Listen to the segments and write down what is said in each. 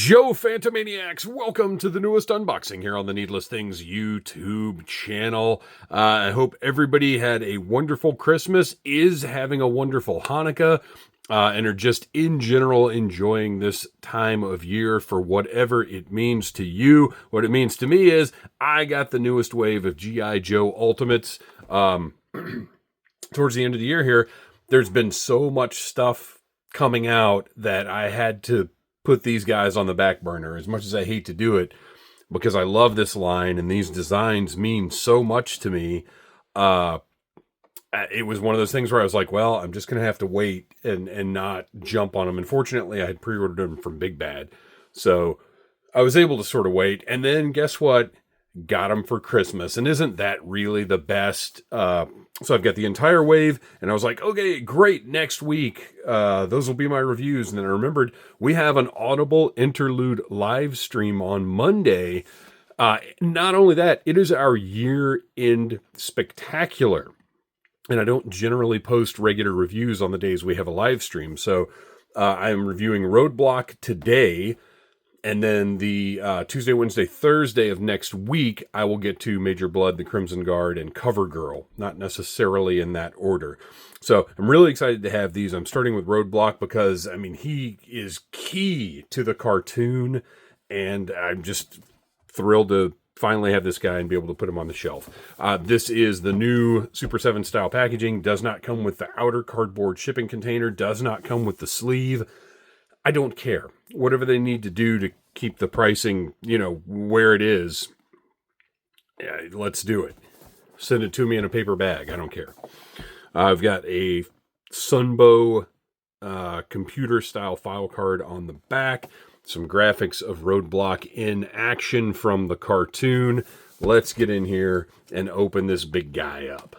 Yo, Phantomaniacs! Welcome to the newest unboxing here on the Needless Things YouTube channel. I hope everybody had a wonderful Christmas, is having a wonderful Hanukkah, and are just in general enjoying this time of year for whatever it means to you. What it means to me is I got the newest wave of G.I. Joe Ultimates. Towards the end of the year here, there's been so much stuff coming out that I had to put these guys on the back burner, as much as I hate to do it, because I love this line and these designs mean so much to me. It was one of those things where I was like, well, I'm just going to have to wait and not jump on them. Unfortunately, I had pre-ordered them from Big Bad, so I was able to sort of wait. And then guess what? Got them for Christmas. And isn't that really the best? So I've got the entire wave, and I was like, okay, great, next week, those will be my reviews. And then I remembered we have an Audible Interlude live stream on Monday. Not only that, it is our year-end spectacular. And I don't generally post regular reviews on the days we have a live stream. So I am reviewing Roadblock today. And then the Tuesday, Wednesday, Thursday of next week, I will get to Major Blood, The Crimson Guard, and CoverGirl. Not necessarily in that order. So I'm really excited to have these. I'm starting with Roadblock because, I mean, he is key to the cartoon. And I'm just thrilled to finally have this guy and be able to put him on the shelf. This is the new Super 7 style packaging. Does not come with the outer cardboard shipping container. Does not come with the sleeve. I don't care. Whatever they need to do to keep the pricing, where it is, yeah, let's do it. Send it to me in a paper bag. I don't care. I've got a Sunbow computer-style file card on the back. Some graphics of Roadblock in action from the cartoon. Let's get in here and open this big guy up.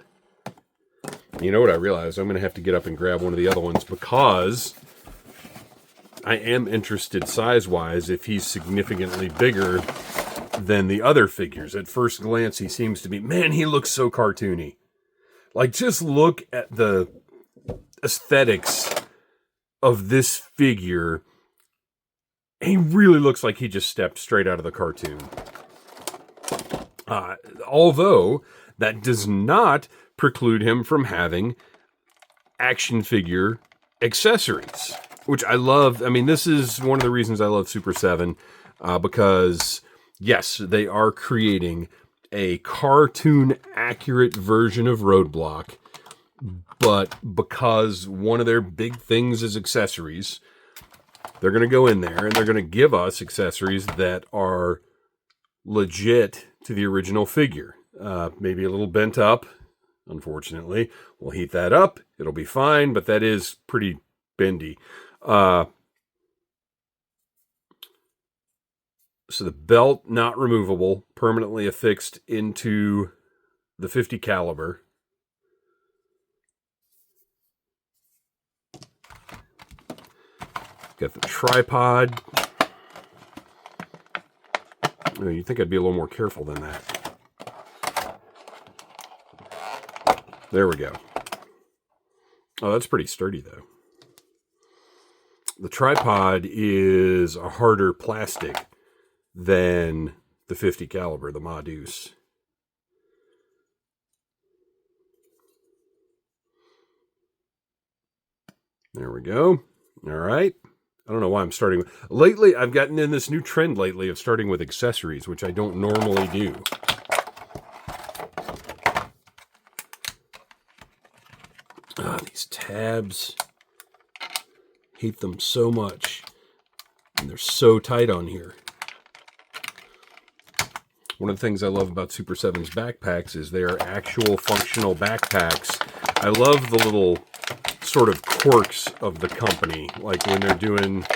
You know what I realized? I'm going to have to get up and grab one of the other ones because I am interested size-wise if he's significantly bigger than the other figures. At first glance, he seems to be, man, he looks so cartoony. Like, just look at the aesthetics of this figure. He really looks like he just stepped straight out of the cartoon. Although, that does not preclude him from having action figure accessories, which I love. I mean, this is one of the reasons I love Super 7, because, yes, they are creating a cartoon-accurate version of Roadblock, but because one of their big things is accessories, they're going to go in there and they're going to give us accessories that are legit to the original figure. Maybe a little bent up, unfortunately. We'll heat that up. It'll be fine, but that is pretty bendy. So the belt, not removable, permanently affixed into the .50 caliber. Got the tripod. Oh, you'd think I'd be a little more careful than that. There we go. Oh, that's pretty sturdy, though. The tripod is a harder plastic than the .50 caliber, the Ma Deuce. There we go. All right. I don't know why I'm starting with... Lately, I've gotten in this new trend lately of starting with accessories, which I don't normally do. These tabs. Hate them so much. And they're so tight on here. One of the things I love about Super 7's backpacks is they are actual functional backpacks. I love the little sort of quirks of the company, like when they're doing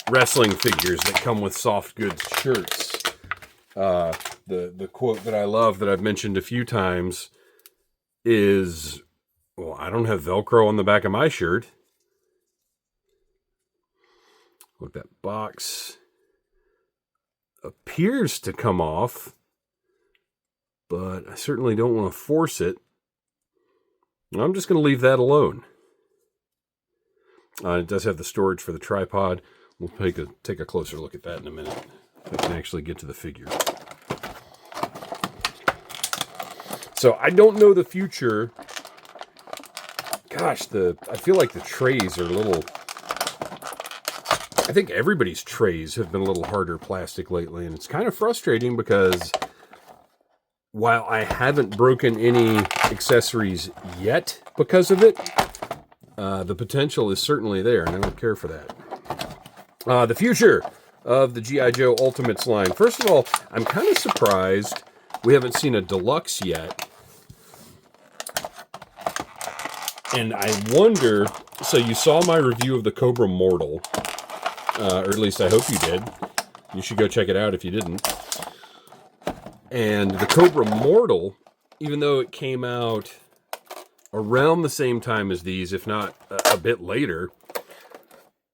wrestling figures that come with soft goods shirts. The quote that I love that I've mentioned a few times is, well, I don't have Velcro on the back of my shirt. Look, that box appears to come off, but I certainly don't want to force it. I'm just going to leave that alone. It does have the storage for the tripod. We'll take a closer look at that in a minute, if I can actually get to the figure. So I don't know the future. Gosh, I feel like the trays are a little... I think everybody's trays have been a little harder plastic lately, and it's kind of frustrating because while I haven't broken any accessories yet because of it, the potential is certainly there, and I don't care for that. The future of the G.I. Joe Ultimates line. First of all, I'm kind of surprised we haven't seen a deluxe yet. And I wonder, so you saw my review of the Cobra Mortal, or at least I hope you did. You should go check it out if you didn't. And the Cobra Mortal, even though it came out around the same time as these, if not a bit later,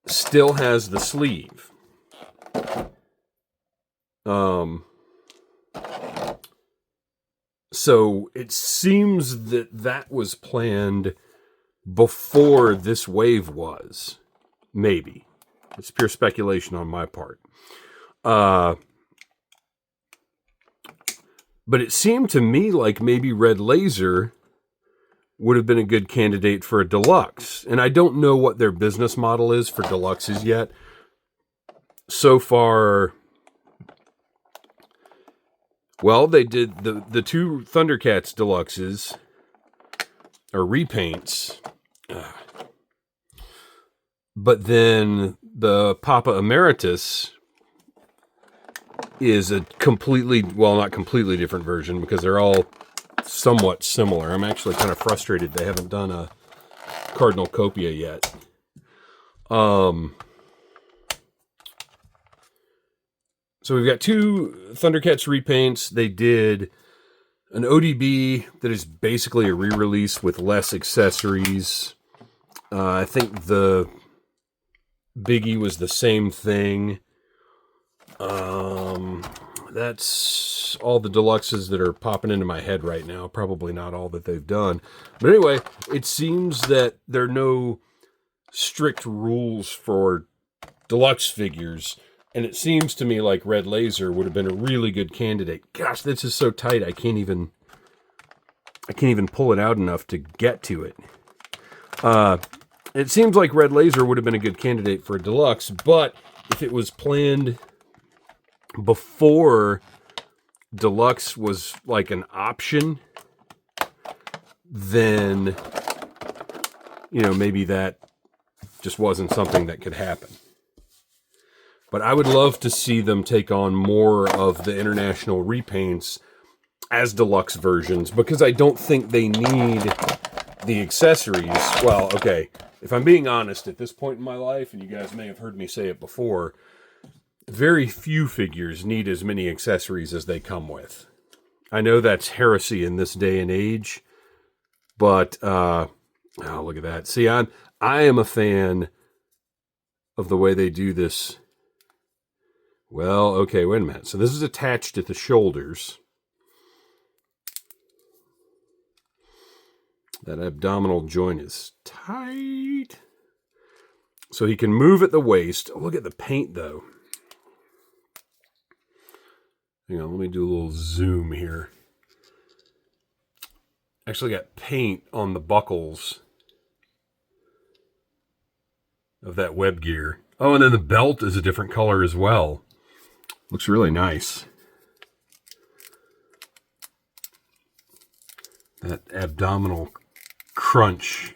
still has the sleeve. So it seems that was planned before this wave was. Maybe. It's pure speculation on my part. But it seemed to me like maybe Red Laser would have been a good candidate for a deluxe. And I don't know what their business model is for deluxes yet. So far, well, they did the two Thundercats deluxes, or repaints. But then the Papa Emeritus is a completely, well, not completely different version because they're all somewhat similar. I'm actually kind of frustrated they haven't done a Cardinal Copia yet. So we've got two Thundercats repaints. They did an ODB that is basically a re-release with less accessories. I think the Biggie was the same thing. That's all the deluxes that are popping into my head right now. Probably not all that they've done. But anyway, it seems that there are no strict rules for deluxe figures. And it seems to me like Red Laser would have been a really good candidate. Gosh, this is so tight. I can't even pull it out enough to get to it. It seems like Red Laser would have been a good candidate for a deluxe, but if it was planned before deluxe was like an option, then, maybe that just wasn't something that could happen. But I would love to see them take on more of the international repaints as deluxe versions, because I don't think they need the accessories. Well, okay, if I'm being honest, at this point in my life, and you guys may have heard me say it before, very few figures need as many accessories as they come with. I know that's heresy in this day and age, but, oh, look at that. See, I am a fan of the way they do this. Well, okay, wait a minute. So this is attached at the shoulders. That abdominal joint is tight. So he can move at the waist. Oh, look at the paint, though. Hang on, let me do a little zoom here. Actually got paint on the buckles of that web gear. Oh, and then the belt is a different color as well. Looks really nice. That abdominal crunch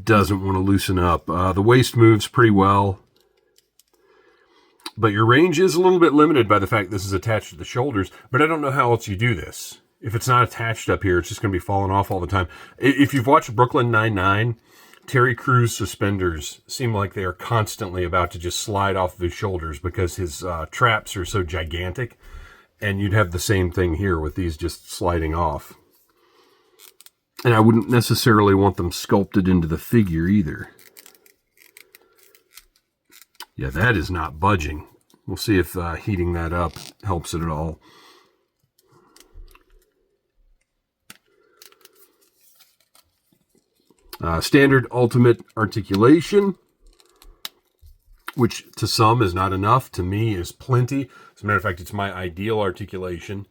doesn't want to loosen up. The waist moves pretty well. But your range is a little bit limited by the fact this is attached to the shoulders. But I don't know how else you do this. If it's not attached up here, it's just going to be falling off all the time. If you've watched Brooklyn Nine-Nine, Terry Crews' suspenders seem like they are constantly about to just slide off of his shoulders because his traps are so gigantic. And you'd have the same thing here with these just sliding off. And I wouldn't necessarily want them sculpted into the figure either. Yeah, that is not budging. We'll see if heating that up helps it at all. Standard ultimate articulation. which to some is not enough. To me is plenty. As a matter of fact, it's my ideal articulation.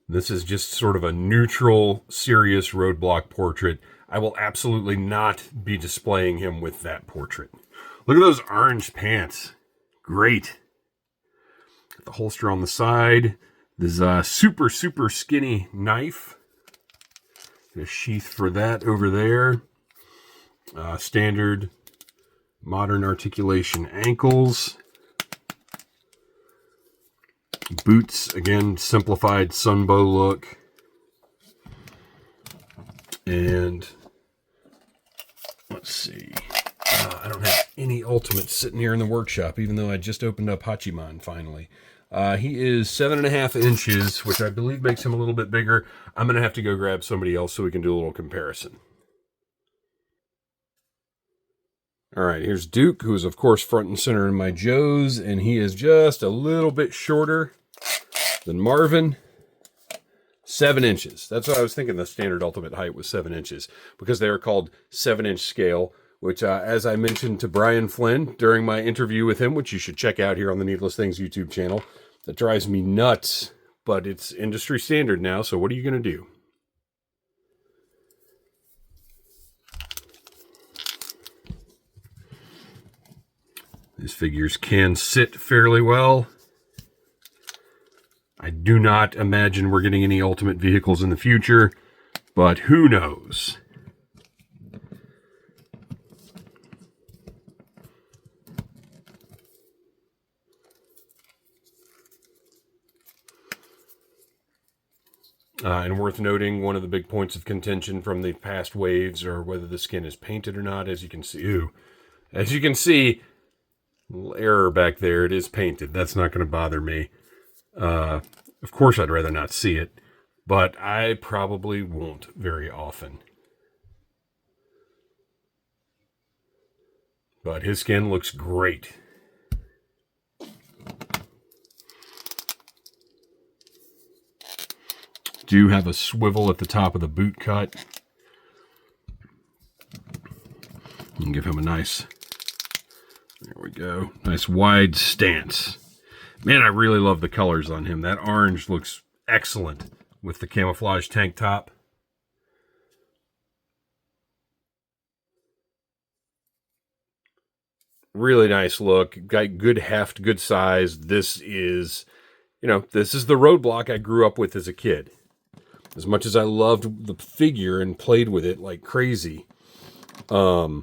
This is just sort of a neutral, serious Roadblock portrait. I will absolutely not be displaying him with that portrait. Look at those orange pants. Great. Got the holster on the side. This super, super skinny knife. A sheath for that over there. Standard modern articulation ankles. Boots, again, simplified Sunbow look. And let's see. I don't have any Ultimates sitting here in the workshop, even though I just opened up Hachiman finally. He is 7.5 inches, which I believe makes him a little bit bigger. I'm going to have to go grab somebody else so we can do a little comparison. All right, here's Duke, who is, of course, front and center in my Joes, and he is just a little bit shorter than Marvin. 7 inches. That's what I was thinking the standard Ultimate height was 7 inches, because they are called 7-inch scale, which, as I mentioned to Brian Flynn during my interview with him, which you should check out here on the Needless Things YouTube channel, that drives me nuts, but it's industry standard now, so what are you going to do? These figures can sit fairly well. I do not imagine we're getting any Ultimate vehicles in the future, but who knows? And worth noting, one of the big points of contention from the past waves are whether the skin is painted or not. As you can see, little error back there. It is painted. That's not going to bother me. Of course, I'd rather not see it, but I probably won't very often. But his skin looks great. Do have a swivel at the top of the boot cut. And give him a nice, there we go, nice wide stance. Man, I really love the colors on him. That orange looks excellent with the camouflage tank top. Really nice look. Got good heft, good size. This is the Roadblock I grew up with as a kid. As much as I loved the figure and played with it like crazy, this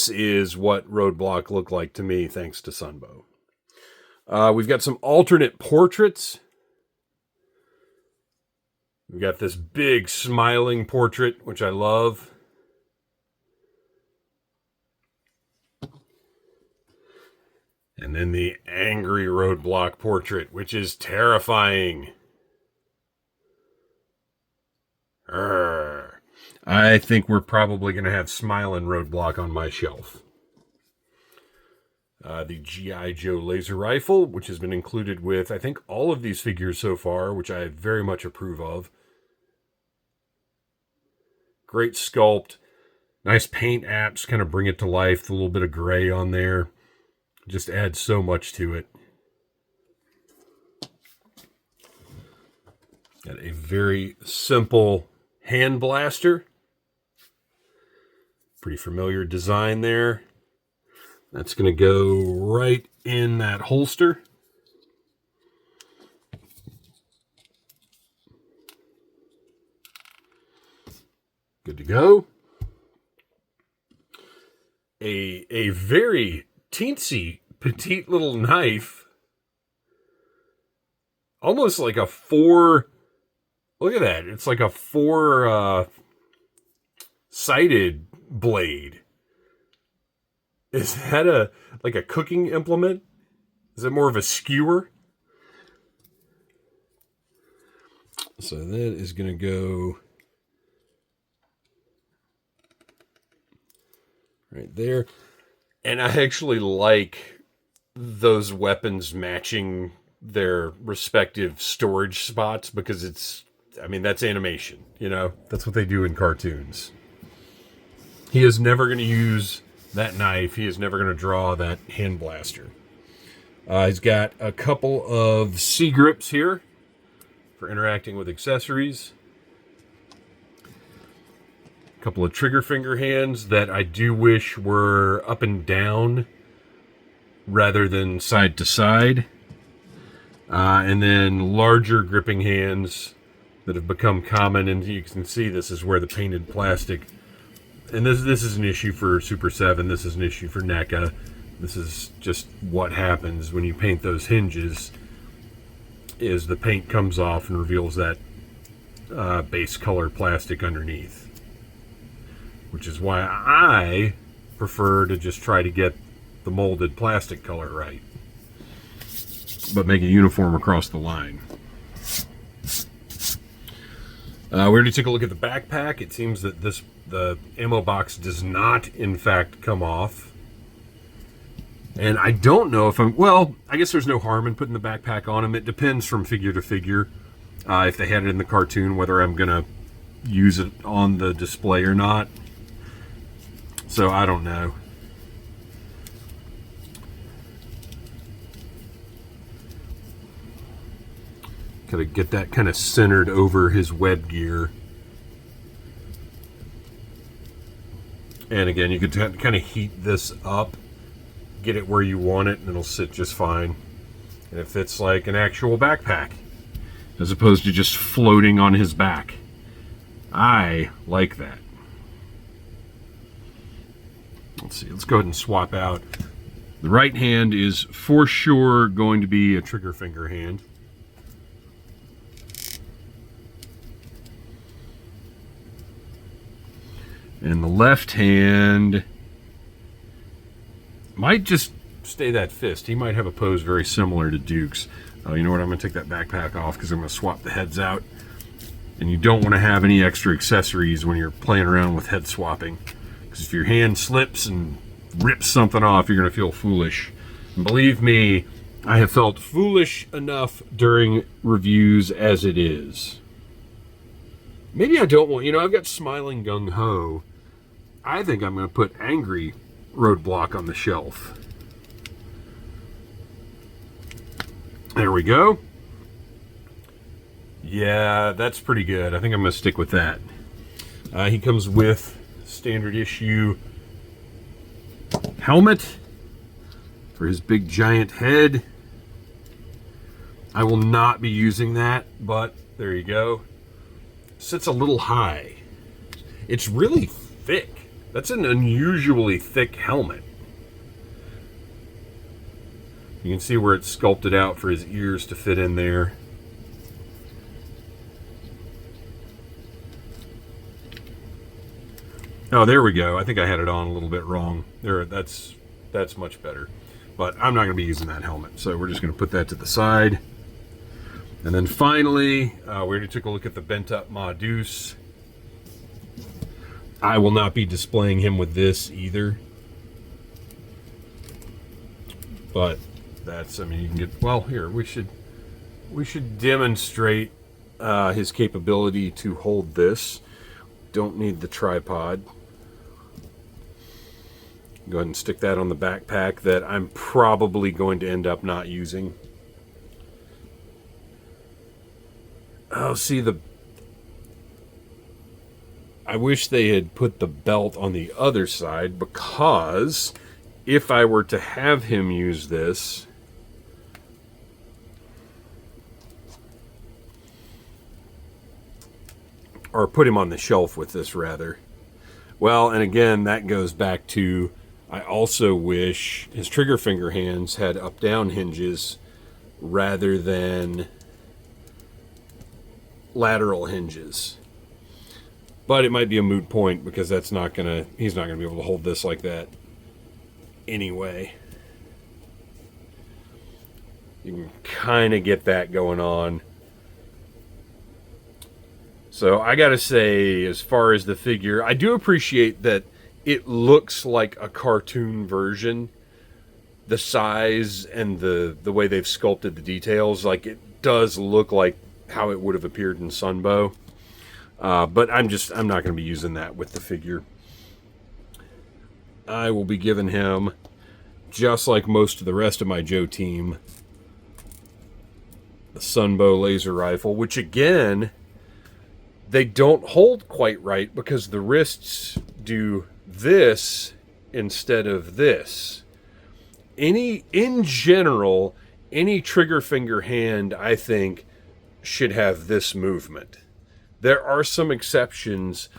is what Roadblock looked like to me, thanks to Sunbow. We've got some alternate portraits. We've got this big smiling portrait, which I love. And then the angry Roadblock portrait, which is terrifying. I think we're probably going to have Smiling Roadblock on my shelf. The G.I. Joe laser rifle, which has been included with, I think, all of these figures so far, which I very much approve of. Great sculpt. Nice paint apps, kind of bring it to life. The little bit of gray on there just adds so much to it. Got a very simple hand blaster. Pretty familiar design there. That's going to go right in that holster. Good to go. A very teensy, petite little knife. Almost like a 4... Look at that. It's like a 4-sided blade. Is that like a cooking implement? Is it more of a skewer? So that is going to go right there. And I actually like those weapons matching their respective storage spots because it's I mean, that's animation, you know? That's what they do in cartoons. He is never going to use that knife. He is never going to draw that hand blaster. He's got a couple of C-grips here for interacting with accessories. A couple of trigger finger hands that I do wish were up and down rather than side to side. And then larger gripping hands that have become common, and you can see this is where the painted plastic, and this is an issue for Super 7, this is an issue for NECA. This is just what happens when you paint those hinges, is the paint comes off and reveals that base color plastic underneath. Which is why I prefer to just try to get the molded plastic color right, but make it uniform across the line. We already took a look at the backpack. It seems that the ammo box does not, in fact, come off. And I don't know if well, I guess there's no harm in putting the backpack on him. It depends from figure to figure. If they had it in the cartoon, whether I'm going to use it on the display or not. So I don't know. Gotta get that kind of centered over his web gear. And again, you could kind of heat this up, get it where you want it, and it'll sit just fine. And it fits like an actual backpack, as opposed to just floating on his back. I like that. Let's see, let's go ahead and swap out. The right hand is for sure going to be a trigger finger hand. And the left hand might just stay that fist. He might have a pose very similar to Duke's. You know what, I'm going to take that backpack off because I'm going to swap the heads out. And you don't want to have any extra accessories when you're playing around with head swapping. Because if your hand slips and rips something off, you're going to feel foolish. And believe me, I have felt foolish enough during reviews as it is. Maybe I don't want, I've got Smiling Gung Ho. I think I'm going to put Angry Roadblock on the shelf. There we go. Yeah, that's pretty good. I think I'm going to stick with that. He comes with standard issue helmet for his big giant head. I will not be using that, but there you go. Sits a little high. It's really thick. That's an unusually thick helmet. You can see where it's sculpted out for his ears to fit in there. Oh, there we go. I think I had it on a little bit wrong. There, that's much better. But I'm not going to be using that helmet, so we're just going to put that to the side. And then finally, we already took a look at the bent up Ma Deuce. I will not be displaying him with this either. But that's, you can get, well, here, we should demonstrate his capability to hold this. Don't need the tripod. Go ahead and stick that on the backpack that I'm probably going to end up not using. Oh, see, I wish they had put the belt on the other side, because if I were to have him use this, or put him on the shelf with this rather. Well, and again, that goes back to, I also wish his trigger finger hands had up-down hinges rather than lateral hinges. But it might be a moot point, because he's not gonna be able to hold this like that anyway. You can kind of get that going on. So I gotta say, as far as the figure, I do appreciate that it looks like a cartoon version. The size and the way they've sculpted the details, like, it does look like how it would have appeared in Sunbow. But I'm not going to be using that with the figure. I will be giving him, just like most of the rest of my Joe team, the Sunbow laser rifle, which again, they don't hold quite right because the wrists do this instead of this. In general, any trigger finger hand, I think, should have this movement. There are some exceptions,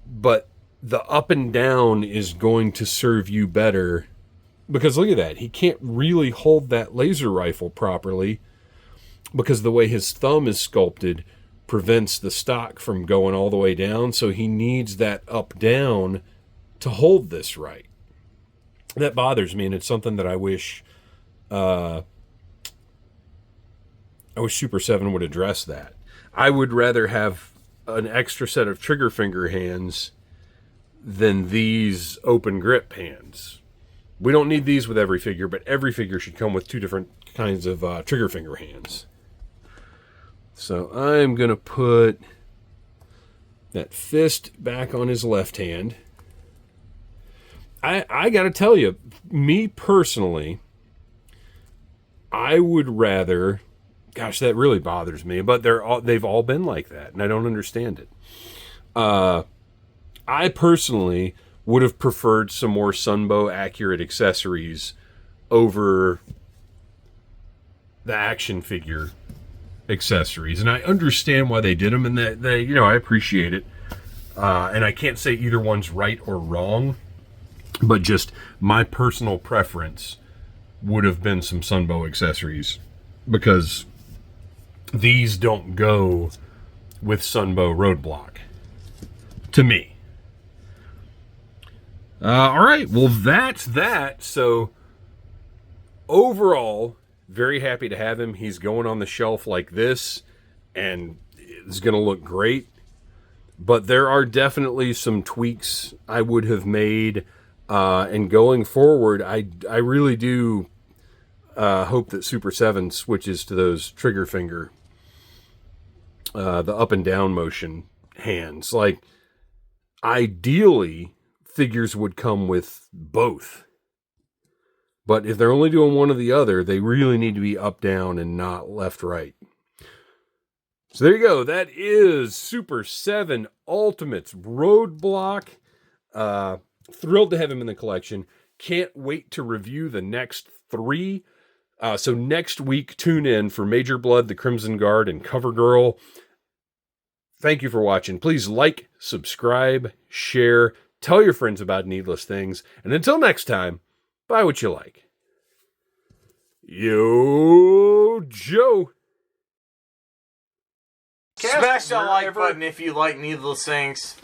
but the up and down is going to serve you better, because look at that. He can't really hold that laser rifle properly because the way his thumb is sculpted prevents the stock from going all the way down, so he needs that up down to hold this right. That bothers me, and it's something that I wish Super 7 would address that. I would rather have an extra set of trigger finger hands than these open grip hands. We don't need these with every figure, but every figure should come with two different kinds of trigger finger hands. So I'm going to put that fist back on his left hand. I got to tell you, me personally, I would rather... Gosh, that really bothers me, but they've all been like that, and I don't understand it. I personally would have preferred some more Sunbow accurate accessories over the action figure accessories, and I understand why they did them, and they I appreciate it. And I can't say either one's right or wrong, but just my personal preference would have been some Sunbow accessories, because these don't go with Sunbow Roadblock, to me. All right, well, that's that. So, overall, very happy to have him. He's going on the shelf like this, and it's going to look great. But there are definitely some tweaks I would have made. And going forward, I really do hope that Super 7 switches to those trigger finger, the up and down motion hands. Like, ideally, figures would come with both. But if they're only doing one or the other, they really need to be up, down, and not left, right. So there you go. That is Super 7 Ultimates Roadblock. Thrilled to have him in the collection. Can't wait to review the next 3. So next week, tune in for Major Blood, the Crimson Guard, and CoverGirl. Thank you for watching. Please like, subscribe, share, tell your friends about Needless Things. And until next time, buy what you like. Yo, Joe. Smash that like button if you like Needless Things.